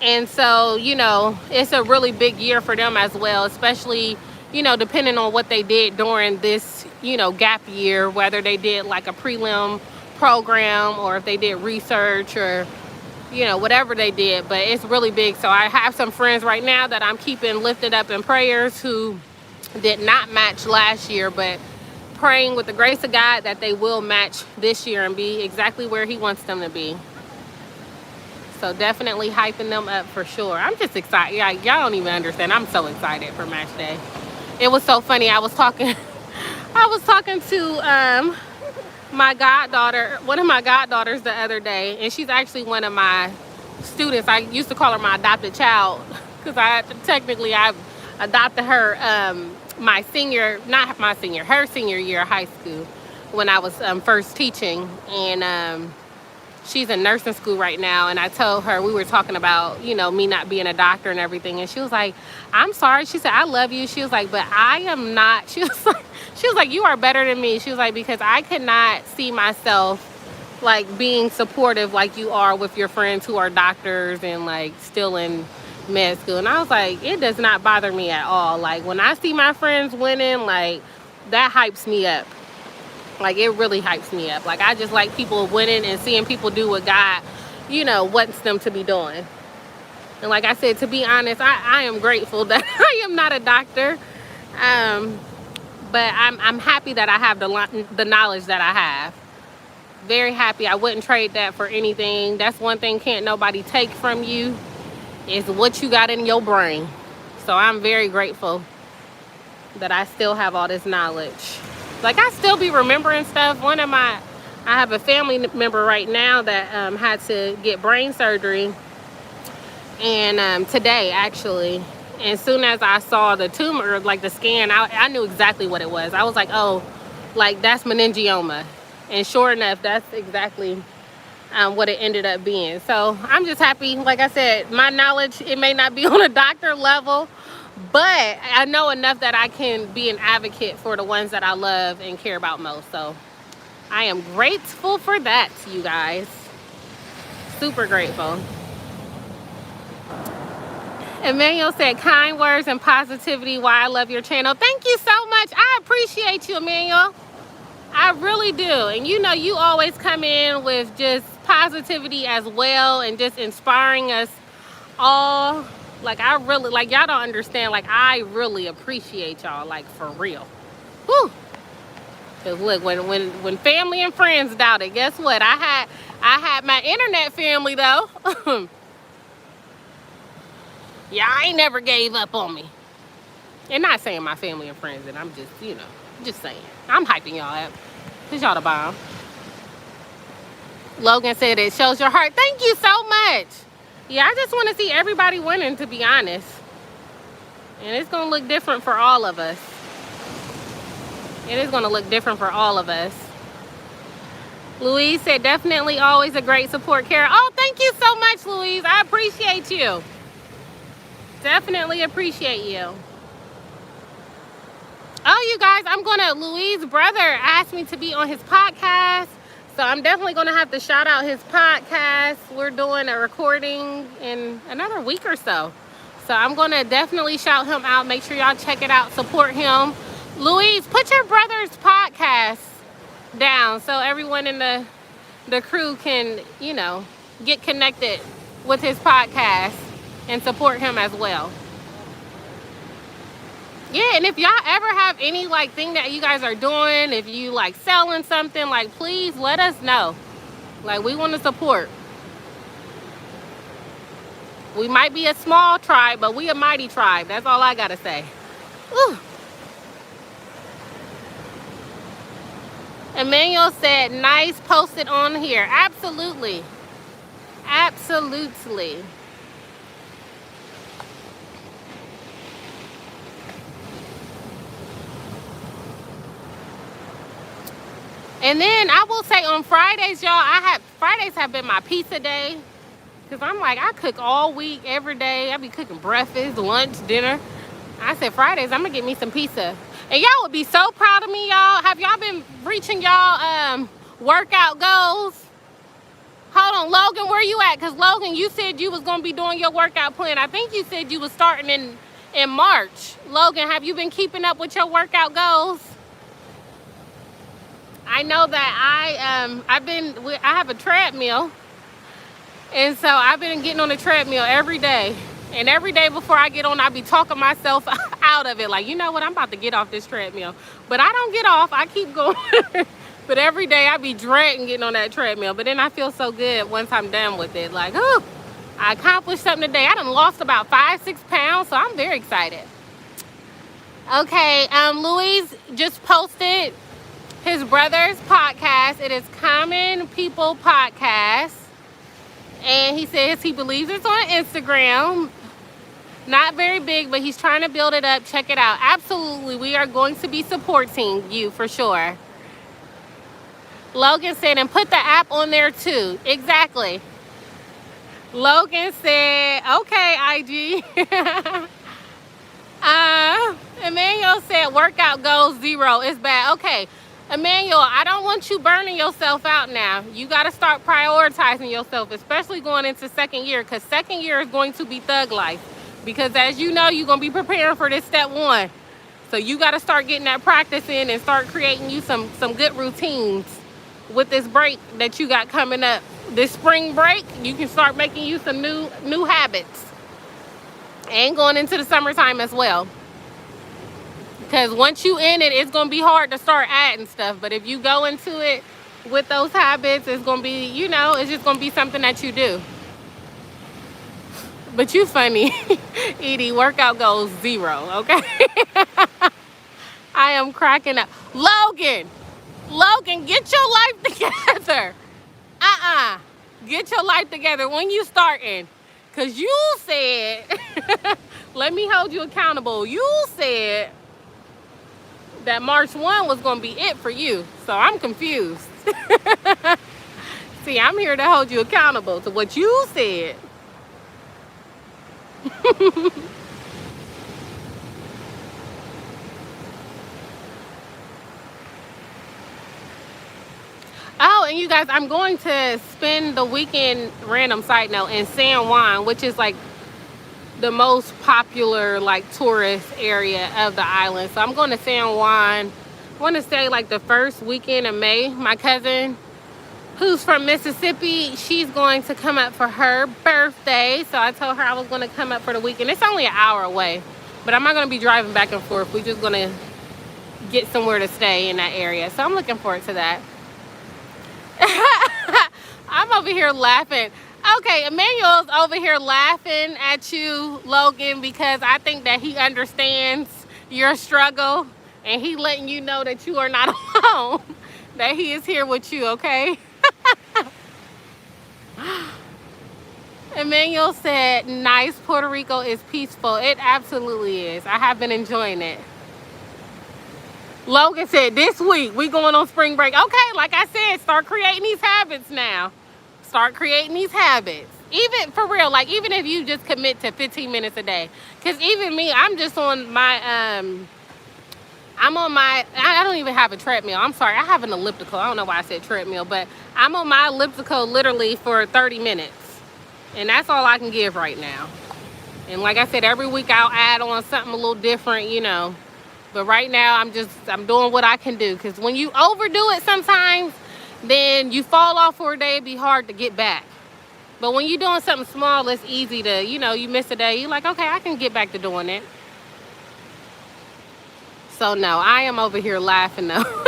Speaker 1: and so, you know, it's a really big year for them as well, especially, you know, depending on what they did during this, you know, gap year, whether they did like a prelim program or if they did research or, you know, whatever they did. But it's really big. So I have some friends right now that I'm keeping lifted up in prayers who did not match last year, but praying with the grace of God that they will match this year and be exactly where he wants them to be. So definitely hyping them up for sure. I'm just excited. Yeah, y'all don't even understand. I'm so excited for match day. It was so funny. I was talking to my goddaughter, one of my goddaughters the other day, and she's actually one of my students. I used to call her my adopted child because I've adopted her her senior year of high school when I was first teaching. And she's in nursing school right now, and I told her, we were talking about, you know, me not being a doctor and everything, and she was like, I'm sorry. She said, I love you. She was like, but I am not. She was like, you are better than me. She was like, because I could not see myself like being supportive like you are with your friends who are doctors and like still in med school. And I was like, it does not bother me at all. Like when I see my friends winning, like that hypes me up. Like it really hypes me up. Like I just like people winning and seeing people do what God, you know, wants them to be doing. And like I said, to be honest, I am grateful that I am not a doctor. But I'm happy that I have the knowledge that I have. Very happy. I wouldn't trade that for anything. That's one thing can't nobody take from you, is what you got in your brain. So I'm very grateful that I still have all this knowledge. Like I still be remembering stuff. I have a family member right now that had to get brain surgery, and today actually. And as soon as I saw the tumor, like the scan, I knew exactly what it was. I was like, oh, like that's meningioma. And sure enough, that's exactly what it ended up being. So I'm just happy. Like I said, my knowledge, it may not be on a doctor level, but I know enough that I can be an advocate for the ones that I love and care about most. So I am grateful for that, you guys. Super grateful. Emmanuel said, kind words and positivity, why I love your channel. Thank you so much. I appreciate you, Emmanuel. I really do. And you know, you always come in with just positivity as well and just inspiring us all. Like I really, like y'all don't understand, like I really appreciate y'all, like for real. Whew. Cause look, when family and friends doubted, guess what? I had my internet family though. Y'all ain't never gave up on me. And not saying my family and friends, and I'm just, you know, just saying. I'm hyping y'all up. Cause y'all the bomb. Logan said it shows your heart. Thank you so much. Yeah, I just want to see everybody winning, to be honest. And it's going to look different for all of us. It is going to look different for all of us. Louise said, definitely always a great support, Kara. Oh, thank you so much, Louise. I appreciate you. Definitely appreciate you. Oh, you guys, Louise's brother asked me to be on his podcast. So I'm definitely going to have to shout out his podcast. We're doing a recording in another week or so. So I'm going to definitely shout him out. Make sure y'all check it out. Support him. Louise, put your brother's podcast down so everyone in the crew can, you know, get connected with his podcast and support him as well. Yeah, and if y'all ever have any like thing that you guys are doing, if you like selling something, like please let us know. Like we want to support. We might be a small tribe, but we a mighty tribe. That's all I gotta say. Whew. Emmanuel said, nice, posted on here. Absolutely. Absolutely. And then I will say on Fridays, y'all, Fridays have been my pizza day. Cause I'm like, I cook all week, every day. I be cooking breakfast, lunch, dinner. I said Fridays, I'm gonna get me some pizza. And y'all would be so proud of me, y'all. Have y'all been reaching y'all workout goals? Hold on, Logan, where you at? Cause Logan, you said you was gonna be doing your workout plan. I think you said you was starting in March. Logan, have you been keeping up with your workout goals? I know that I have a treadmill, and so I've been getting on the treadmill every day. And every day before I get on, I be talking myself out of it. Like, you know what? I'm about to get off this treadmill. But I don't get off. I keep going. But every day I be dreading getting on that treadmill. But then I feel so good once I'm done with it. Like, oh, I accomplished something today. I done lost about 5-6 pounds, so I'm very excited. Okay, Louise just posted his brother's podcast. It is Common People Podcast. And he says he believes it's on Instagram. Not very big, but he's trying to build it up. Check it out. Absolutely, we are going to be supporting you for sure. Logan said, and put the app on there too. Exactly. Logan said, okay, IG. Emmanuel said, workout goals 0. It's bad. Okay. Emmanuel, I don't want you burning yourself out now. You got to start prioritizing yourself, especially going into second year, because second year is going to be thug life. Because as you know, you're going to be preparing for this step one. So you got to start getting that practice in and start creating you some good routines with this break that you got coming up. This spring break, you can start making you some new habits. And going into the summertime as well. Because once you in it, it's going to be hard to start adding stuff. But if you go into it with those habits, it's going to be, you know, it's just going to be something that you do. But you funny. Edie, workout goes 0, okay? I am cracking up. Logan, get your life together. Get your life together. When you starting? Because you said, let me hold you accountable. You said that March 1 was going to be it for you. So I'm confused. See, I'm here to hold you accountable to what you said. Oh, and you guys, I'm going to spend the weekend, random side note, in San Juan, which is like the most popular like tourist area of the island. So I'm going to San Juan. I want to stay like the first weekend of May. My cousin, who's from Mississippi, she's going to come up for her birthday. So I told her I was going to come up for the weekend. It's only an hour away, but I'm not going to be driving back and forth. We're just going to get somewhere to stay in that area. So I'm looking forward to that. I'm over here laughing. Okay, Emmanuel's over here laughing at you, Logan, because I think that he understands your struggle and he letting you know that you are not alone, that he is here with you, okay? Emmanuel said, nice, Puerto Rico is peaceful. It absolutely is. I have been enjoying it. Logan said, this week we going on spring break. Okay, like I said, start creating these habits now. Start creating these habits. Even for real, like even if you just commit to 15 minutes a day. Because even me, I'm just on my, I don't even have a treadmill. I'm sorry, I have an elliptical. I don't know why I said treadmill, but I'm on my elliptical literally for 30 minutes. And that's all I can give right now. And like I said, every week I'll add on something a little different, you know. But right now, I'm doing what I can do. Because when you overdo it sometimes, then you fall off for a day, it'd be hard to get back. But when you're doing something small, it's easy to, you know, you miss a day, you're like, okay, I can get back to doing it. So no, I am over here laughing though.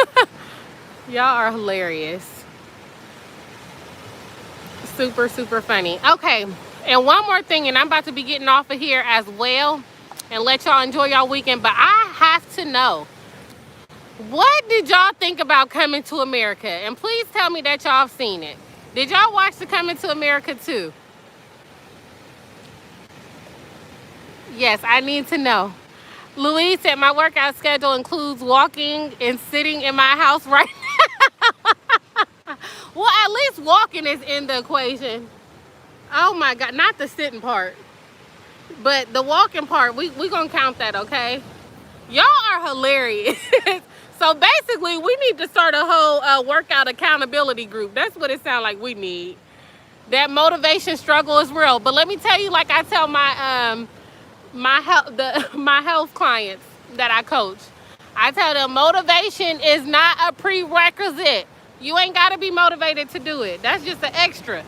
Speaker 1: Y'all are hilarious. Super, super funny. Okay, and one more thing, and I'm about to be getting off of here as well. And let y'all enjoy y'all weekend. But I have to know, what did y'all think about Coming to America? And please tell me that y'all have seen it. Did y'all watch the Coming to America too? Yes, I need to know. Louise said my workout schedule includes walking and sitting in my house right now. Well, at least walking is in the equation. Oh my God, not the sitting part. But the walking part, we gonna count that, okay? Y'all are hilarious. So basically, we need to start a whole workout accountability group. That's what it sounds like we need. That motivation struggle is real. But let me tell you, like I tell my my health clients that I coach, I tell them motivation is not a prerequisite. You ain't gotta be motivated to do it. That's just an extra.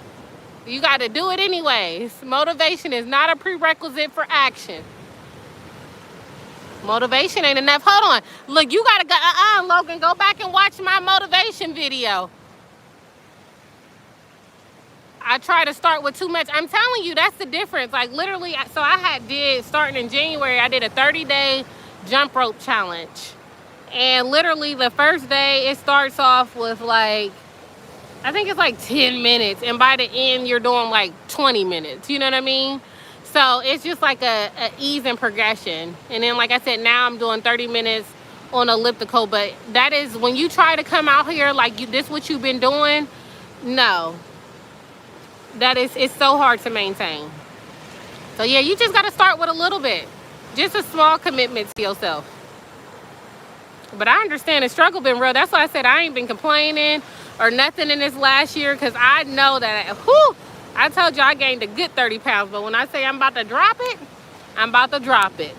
Speaker 1: You got to do it anyways. Motivation is not a prerequisite for action. Motivation ain't enough. Hold on. Look, you got to go, Logan, go back and watch my motivation video. I try to start with too much. I'm telling you, that's the difference. Like literally, so I starting in January, I did a 30-day jump rope challenge. And literally the first day, it starts off with like, I think it's like 10 minutes, and by the end you're doing like 20 minutes, you know what I mean? So it's just like a ease and progression. And then like I said, now I'm doing 30 minutes on elliptical. But that is, when you try to come out here like this what you've been doing, no, it's so hard to maintain. So yeah, you just got to start with a little bit, just a small commitment to yourself. But I understand the struggle been real. That's why I said I ain't been complaining or nothing in this last year, because I know that, whew, I told you I gained a good 30 pounds. But when I say I'm about to drop it, I'm about to drop it.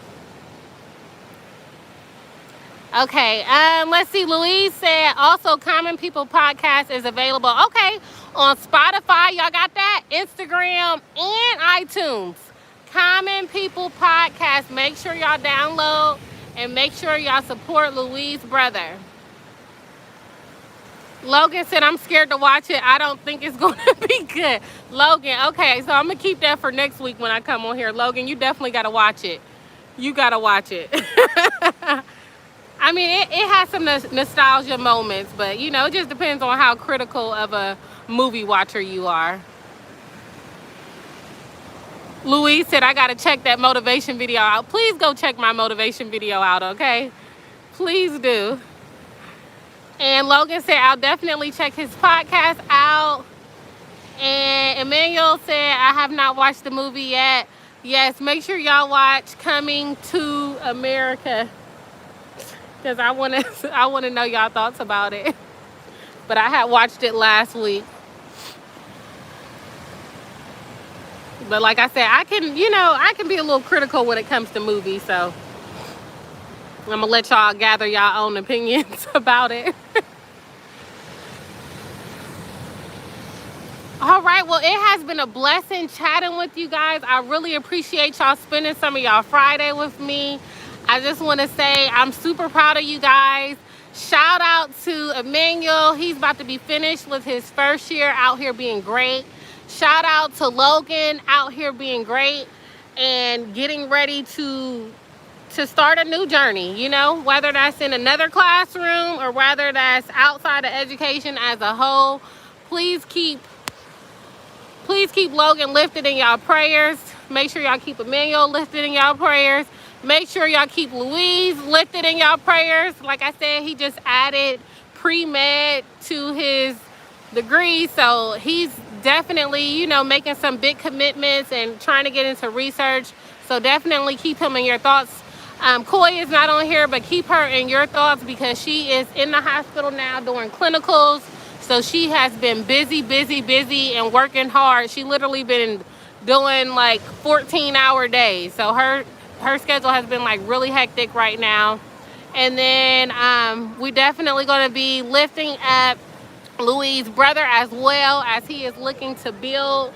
Speaker 1: Okay, let's see. Louise said also Common People Podcast is available. Okay, on Spotify, y'all got that? Instagram and iTunes. Common People Podcast. Make sure y'all download and make sure y'all support Louise's brother. Logan said, I'm scared to watch it. I don't think it's going to be good. Logan, okay, so I'm going to keep that for next week when I come on here. Logan, you definitely got to watch it. You got to watch it. I mean, it has some nostalgia moments, but, you know, it just depends on how critical of a movie watcher you are. Louise said, I got to check that motivation video out. Please go check my motivation video out, okay? Please do. And Logan said, I'll definitely check his podcast out. And Emmanuel said, I have not watched the movie yet. Yes, make sure y'all watch Coming to America, because I want to know y'all thoughts about it. But I had watched it last week. But like I said, I can be a little critical when it comes to movies, so I'm gonna let y'all gather y'all own opinions about it. All right, well, it has been a blessing chatting with you guys. I really appreciate y'all spending some of y'all Friday with me. I just want to say I'm super proud of you guys. Shout out to Emmanuel. He's about to be finished with his first year out here being great. Shout out to Logan out here being great and getting ready to start a new journey, you know, whether that's in another classroom or whether that's outside of education as a whole. Please keep Logan lifted in y'all prayers. Make sure y'all keep Emmanuel lifted in y'all prayers. Make sure y'all keep Louise lifted in y'all prayers. Like I said, he just added pre-med to his degree, so he's definitely, you know, making some big commitments and trying to get into research. So definitely keep him in your thoughts. Koi is not on here, but keep her in your thoughts because she is in the hospital now doing clinicals. So she has been busy and working hard. She literally been doing like 14-hour days. So her schedule has been like really hectic right now. And then we definitely going to be lifting up Louise's brother as well, as he is looking to build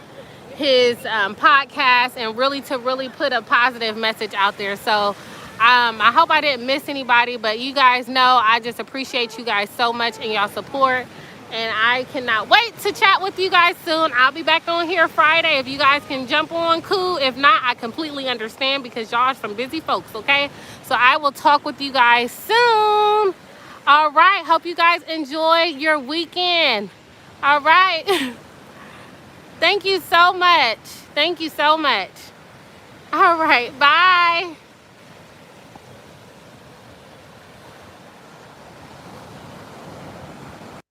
Speaker 1: his podcast and really put a positive message out there. So I hope I didn't miss anybody, but you guys know I just appreciate you guys so much and y'all support. And I cannot wait to chat with you guys soon. I'll be back on here Friday. If you guys can jump on, cool. If not, I completely understand because y'all are some busy folks, okay? So I will talk with you guys soon. All right. Hope you guys enjoy your weekend. All right. Thank you so much. Thank you so much. All right. Bye.